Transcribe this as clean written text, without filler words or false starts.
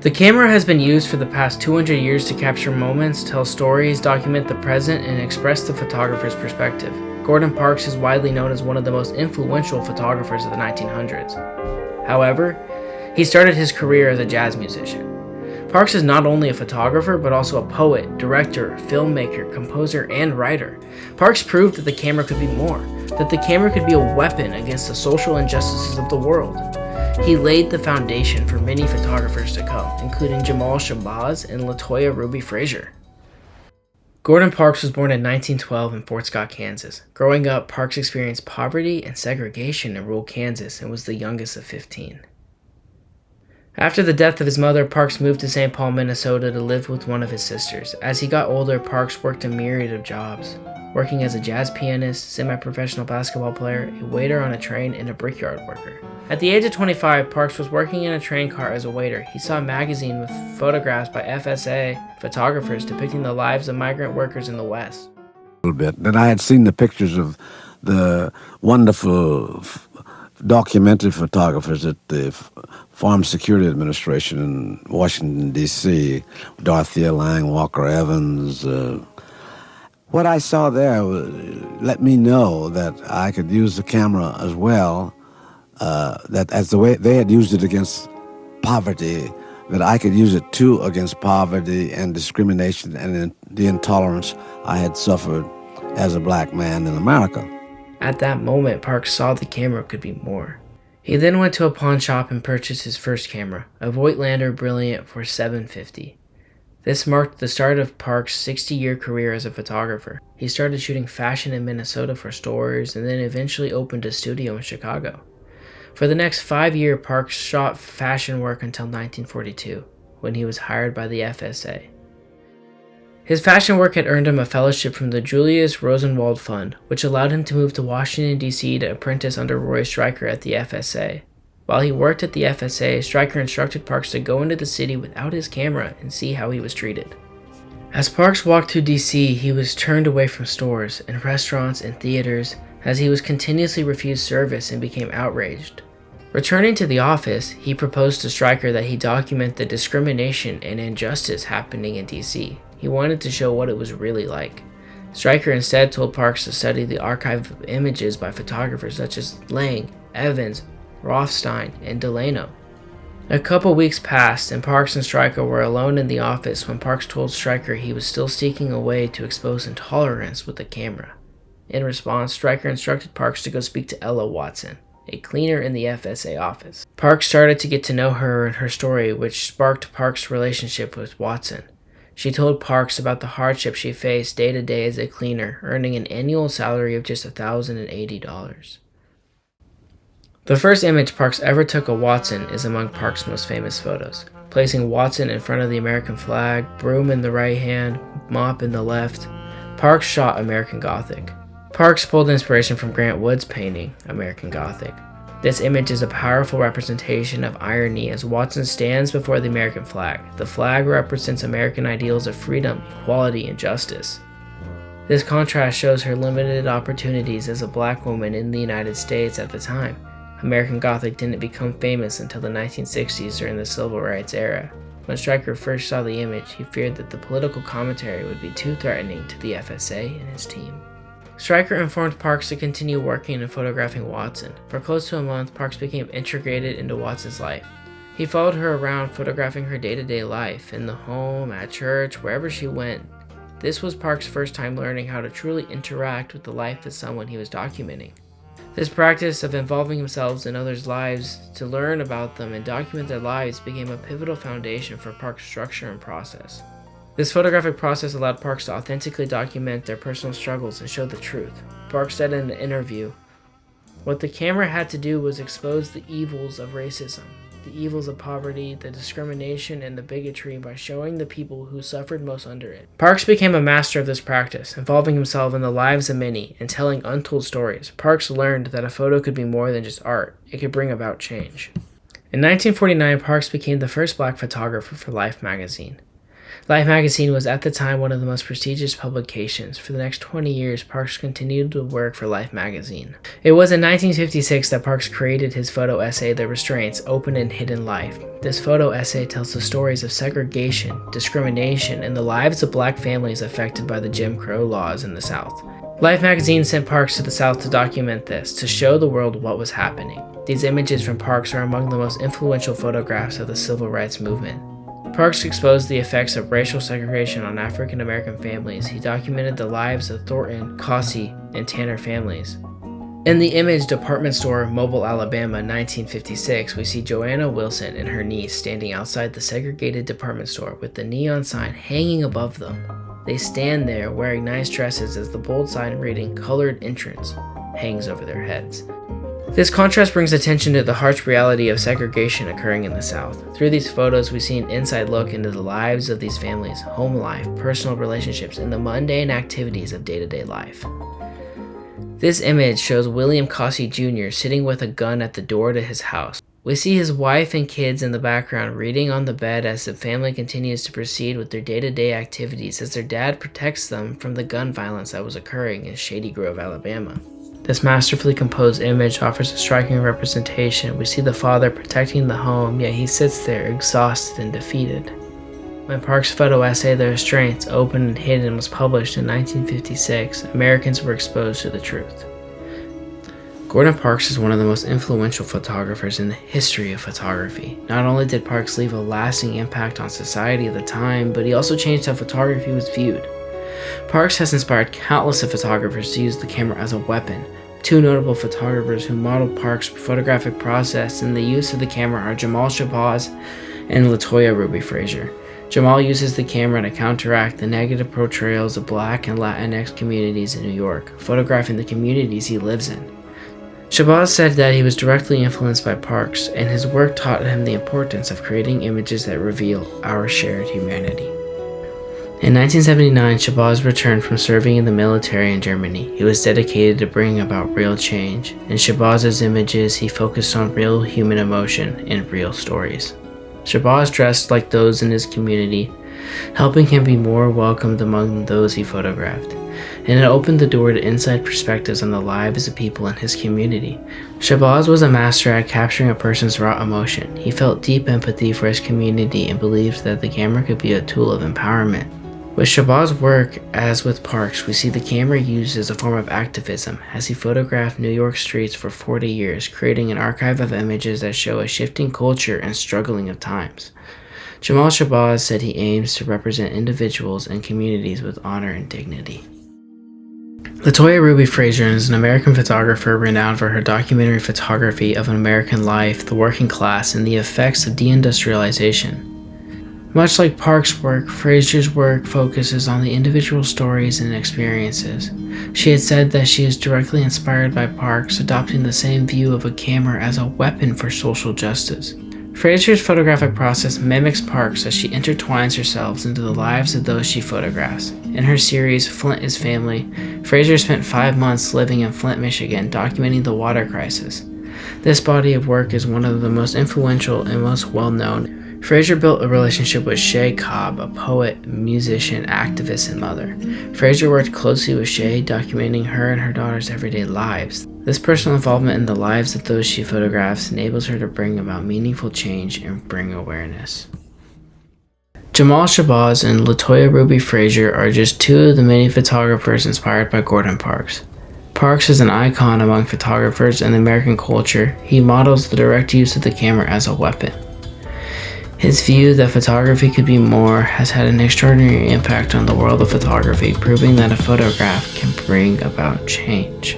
The camera has been used for the past 200 years to capture moments, tell stories, document the present, and express the photographer's perspective. Gordon Parks is widely known as one of the most influential photographers of the 1900s. However, he started his career as a jazz musician. Parks is not only a photographer, but also a poet, director, filmmaker, composer, and writer. Parks proved that the camera could be more, that the camera could be a weapon against the social injustices of the world. He laid the foundation for many photographers to come, including Jamal Shabazz and LaToya Ruby Frazier. Gordon Parks was born in 1912 in Fort Scott, Kansas. Growing up, Parks experienced poverty and segregation in rural Kansas and was the youngest of 15. After the death of his mother, Parks moved to St. Paul, Minnesota to live with one of his sisters. As he got older, Parks worked a myriad of jobs, working as a jazz pianist, semi-professional basketball player, a waiter on a train, and a brickyard worker. At the age of 25, Parks was working in a train car as a waiter. He saw a magazine with photographs by FSA photographers depicting the lives of migrant workers in the West. A little bit. That I had seen the pictures of the wonderful documented photographers at the Farm Security Administration in Washington, D.C., Dorothea Lange, Walker Evans. What I saw there let me know that I could use the camera as well, that as the way they had used it against poverty, that I could use it too against poverty and discrimination and the intolerance I had suffered as a black man in America. At that moment, Parks saw the camera could be more. He then went to a pawn shop and purchased his first camera, a Voigtlander Brilliant for $750. This marked the start of Parks' 60-year career as a photographer. He started shooting fashion in Minnesota for stores and then eventually opened a studio in Chicago. For the next 5 years, Parks shot fashion work until 1942, when he was hired by the FSA. His fashion work had earned him a fellowship from the Julius Rosenwald Fund, which allowed him to move to Washington, D.C. to apprentice under Roy Stryker at the FSA. While he worked at the FSA, Stryker instructed Parks to go into the city without his camera and see how he was treated. As Parks walked through D.C., he was turned away from stores and restaurants and theaters as he was continuously refused service and became outraged. Returning to the office, he proposed to Stryker that he document the discrimination and injustice happening in D.C. He wanted to show what it was really like. Stryker instead told Parks to study the archive of images by photographers such as Lange, Evans, Rothstein, and Delano. A couple weeks passed, and Parks and Stryker were alone in the office when Parks told Stryker he was still seeking a way to expose intolerance with the camera. In response, Stryker instructed Parks to go speak to Ella Watson, a cleaner in the FSA office. Parks started to get to know her and her story, which sparked Parks' relationship with Watson. She told Parks about the hardship she faced day to day as a cleaner, earning an annual salary of just $1,080. The first image Parks ever took of Watson is among Parks' most famous photos, placing Watson in front of the American flag, broom in the right hand, mop in the left. Parks shot American Gothic. Parks pulled inspiration from Grant Wood's painting, American Gothic. This image is a powerful representation of irony as Watson stands before the American flag. The flag represents American ideals of freedom, equality, and justice. This contrast shows her limited opportunities as a black woman in the United States at the time. American Gothic didn't become famous until the 1960s during the Civil Rights era. When Stryker first saw the image, he feared that the political commentary would be too threatening to the FSA and his team. Stryker informed Parks to continue working and photographing Watson. For close to a month, Parks became integrated into Watson's life. He followed her around, photographing her day-to-day life, in the home, at church, wherever she went. This was Parks' first time learning how to truly interact with the life of someone he was documenting. This practice of involving himself in others' lives to learn about them and document their lives became a pivotal foundation for Parks' structure and process. This photographic process allowed Parks to authentically document their personal struggles and show the truth. Parks said in an interview, "What the camera had to do was expose the evils of racism, the evils of poverty, the discrimination, and the bigotry by showing the people who suffered most under it." Parks became a master of this practice, involving himself in the lives of many and telling untold stories. Parks learned that a photo could be more than just art. It could bring about change. In 1949, Parks became the first black photographer for Life magazine. Life magazine was at the time one of the most prestigious publications. For the next 20 years, Parks continued to work for Life magazine. It was in 1956 that Parks created his photo essay, The Restraints, Open and Hidden Life. This photo essay tells the stories of segregation, discrimination, and the lives of black families affected by the Jim Crow laws in the South. Life magazine sent Parks to the South to document this, to show the world what was happening. These images from Parks are among the most influential photographs of the civil rights movement. Parks exposed the effects of racial segregation on African American families. He documented the lives of Thornton, Cossey, and Tanner families. In the image Department Store, Mobile, Alabama, 1956, we see Joanna Wilson and her niece standing outside the segregated department store with the neon sign hanging above them. They stand there wearing nice dresses as the bold sign reading Colored Entrance hangs over their heads. This contrast brings attention to the harsh reality of segregation occurring in the South. Through these photos, we see an inside look into the lives of these families, home life, personal relationships, and the mundane activities of day-to-day life. This image shows William Cossey Jr. sitting with a gun at the door to his house. We see his wife and kids in the background reading on the bed as the family continues to proceed with their day-to-day activities as their dad protects them from the gun violence that was occurring in Shady Grove, Alabama. This masterfully composed image offers a striking representation. We see the father protecting the home, yet he sits there exhausted and defeated. When Parks' photo essay, The Restraints, Open and Hidden, was published in 1956, Americans were exposed to the truth. Gordon Parks is one of the most influential photographers in the history of photography. Not only did Parks leave a lasting impact on society at the time, but he also changed how photography was viewed. Parks has inspired countless of photographers to use the camera as a weapon. Two notable photographers who modeled Parks' photographic process and the use of the camera are Jamal Shabazz and Latoya Ruby Frazier. Jamal uses the camera to counteract the negative portrayals of Black and Latinx communities in New York, photographing the communities he lives in. Shabazz said that he was directly influenced by Parks, and his work taught him the importance of creating images that reveal our shared humanity. In 1979, Shabazz returned from serving in the military in Germany. He was dedicated to bringing about real change. In Shabazz's images, he focused on real human emotion and real stories. Shabazz dressed like those in his community, helping him be more welcomed among those he photographed, and it opened the door to inside perspectives on the lives of people in his community. Shabazz was a master at capturing a person's raw emotion. He felt deep empathy for his community and believed that the camera could be a tool of empowerment. With Shabazz's work, as with Parks, we see the camera used as a form of activism, as he photographed New York streets for 40 years, creating an archive of images that show a shifting culture and struggling of times. Jamal Shabazz said he aims to represent individuals and communities with honor and dignity. Latoya Ruby Frazier is an American photographer renowned for her documentary photography of American life, the working class, and the effects of deindustrialization. Much like Parks' work, Frazier's work focuses on the individual stories and experiences. She had said that she is directly inspired by Parks, adopting the same view of a camera as a weapon for social justice. Frazier's photographic process mimics Parks as she intertwines herself into the lives of those she photographs. In her series, Flint is Family, Frazier spent 5 months living in Flint, Michigan, documenting the water crisis. This body of work is one of the most influential and most well-known. Frazier built a relationship with Shay Cobb, a poet, musician, activist, and mother. Frazier worked closely with Shay, documenting her and her daughter's everyday lives. This personal involvement in the lives of those she photographs enables her to bring about meaningful change and bring awareness. Jamal Shabazz and Latoya Ruby Frazier are just two of the many photographers inspired by Gordon Parks. Parks is an icon among photographers in American culture. He models the direct use of the camera as a weapon. His view that photography could be more has had an extraordinary impact on the world of photography, proving that a photograph can bring about change.